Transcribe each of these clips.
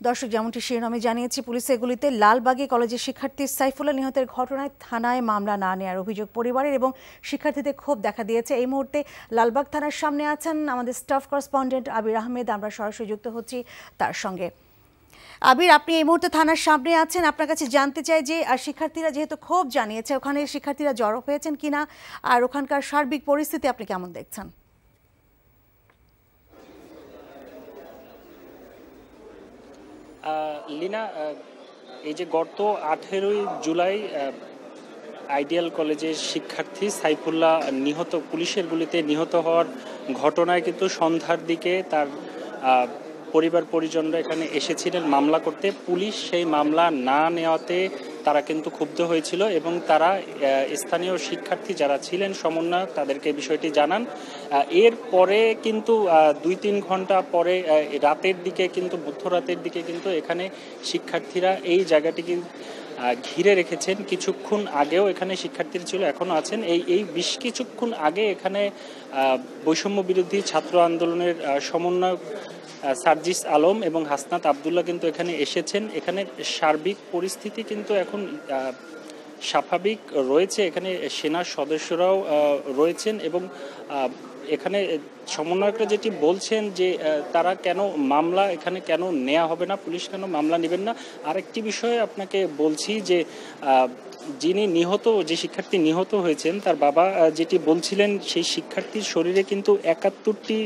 দর্শক, যেমনটি শিরোনামে জানিয়েছি, পুলিশের গুলিতে লালবাগে কলেজের শিক্ষার্থী সাইফুল্লাহ নিহতের ঘটনায় থানায় মামলা না নেওয়ার অভিযোগ পরিবারের এবং শিক্ষার্থীদের ক্ষোভ দেখা দিয়েছে। এই মুহূর্তে লালবাগ থানার সামনে আছেন আমাদের স্টাফ করেসপন্ডেন্ট আবির আহমেদ। আমরা সরাসরি যুক্ত হচ্ছি তার সঙ্গে। আবির, আপনি এই মুহূর্তে থানার সামনে আছেন। আপনার কাছে জানতে চাই যে শিক্ষার্থীরা যেহেতু ক্ষোভ জানিয়েছে, ওখানে শিক্ষার্থীরা জড়ো হয়েছেন কিনা, আর ওখানকার সার্বিক পরিস্থিতি আপনি কেমন দেখছেন? লিনা, এই যে গত 18 জুলাই আইডিয়াল কলেজের শিক্ষার্থী সাইফুল্লাহ নিহত, পুলিশের গুলিতে নিহত হওয়ার ঘটনায় কিন্তু সন্ধ্যার দিকে তার পরিবার পরিজনরা এখানে এসেছিলেন মামলা করতে। পুলিশ সেই মামলা না নেওয়াতে তারা কিন্তু ক্ষুব্ধ হয়েছিল এবং তারা স্থানীয় শিক্ষার্থী যারা ছিলেন সমন্বয়ক তাদেরকে বিষয়টি জানান। এরপরে কিন্তু 2-3 ঘন্টা পরে রাতের দিকে কিন্তু মধ্যরাতের দিকে কিন্তু এখানে শিক্ষার্থীরা এই জায়গাটিকে ঘিরে রেখেছেন। কিছুক্ষণ আগেও এখানে শিক্ষার্থীরা ছিল, এখনও আছেন। এই বেশ কিছুক্ষণ আগে এখানে বৈষম্য বিরোধী ছাত্র আন্দোলনের সমন্বয়ক সার্জিস আলম এবং হাসনাত আবদুল্লাহ কিন্তু এখানে এসেছেন। এখানে সার্বিক পরিস্থিতি কিন্তু এখন স্বাভাবিক রয়েছে। এখানে সেনার সদস্যরাও রয়েছেন এবং এখানে সমন্বয়করা যেটি বলছেন যে তারা মামলা এখানে কেন নেওয়া হবে না, পুলিশ কেন মামলা নেবেন না। আরেকটি বিষয়ে আপনাকে বলছি যে যে শিক্ষার্থী নিহত হয়েছেন তার বাবা যেটি বলছিলেন, সেই শিক্ষার্থীর শরীরে কিন্তু 71টি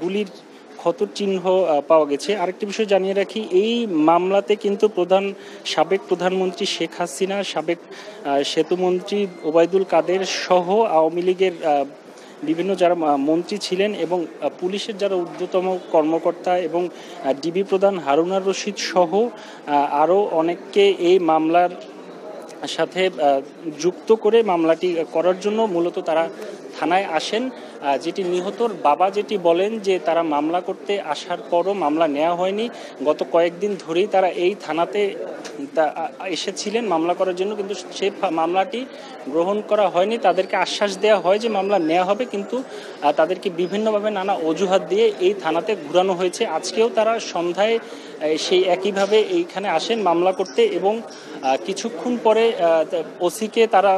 গুলির ক্ষতর চিহ্ন পাওয়া গেছে। আরেকটি বিষয় জানিয়ে রাখি, এই মামলাতে কিন্তু সাবেক প্রধানমন্ত্রী শেখ হাসিনা, সাবেক সেতুমন্ত্রী ওবায়দুল কাদের সহ আওয়ামী লীগের বিভিন্ন যারা মন্ত্রী ছিলেন এবং পুলিশের যারা ঊর্ধ্বতম কর্মকর্তা এবং ডিবি প্রধান হারুনার রশিদ সহ আরও অনেককে এই মামলার সাথে যুক্ত করে মামলাটি করার জন্য মূলত তারা থানায় আসেন। যেটি নিহতর বাবা যেটি বলেন যে তারা মামলা করতে আসার পরও মামলা নেওয়া হয়নি। গত কয়েকদিন ধরেই তারা এই থানাতে এসেছিলেন মামলা করার জন্য, কিন্তু সেই মামলাটি গ্রহণ করা হয়নি। তাদেরকে আশ্বাস দেওয়া হয় যে মামলা নেওয়া হবে, কিন্তু তাদেরকে বিভিন্নভাবে নানা অজুহাত দিয়ে এই থানাতে ঘুরানো হয়েছে। আজকেও তারা সন্ধ্যায় সেই একইভাবে এইখানে আসেন মামলা করতে এবং কিছুক্ষণ পরে ওসিকে তারা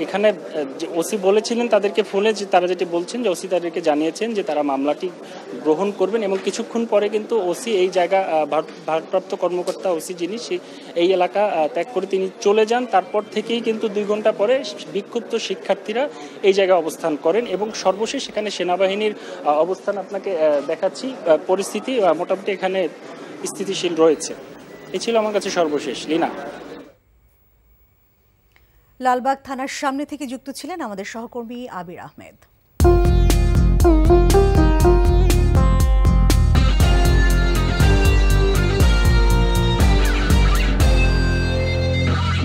এখানে ওসি বলেছিলেন তাদেরকে ফোনে, যে তারা যেটি বলছেন যে ওসি তাদেরকে জানিয়েছেন যে তারা মামলাটি গ্রহণ করবেন এবং কিছুক্ষণ পরে কিন্তু ওসি এই জায়গা ভারপ্রাপ্ত কর্মকর্তা ওসি যিনি এই এলাকা ত্যাগ করে তিনি চলে যান। তারপর থেকেই কিন্তু 2 ঘন্টা পরে বিক্ষুব্ধ শিক্ষার্থীরা এই জায়গায় অবস্থান করেন এবং সর্বশেষ এখানে সেনাবাহিনীর অবস্থান আপনাকে দেখাচ্ছি। পরিস্থিতি মোটামুটি এখানে স্থিতিশীল রয়েছে। এই ছিল আমার কাছে সর্বশেষ। লিনা, লালবাগ থানার সামনে থেকে যুক্ত ছিলেন আমাদের সহকর্মী আবির আহমেদ।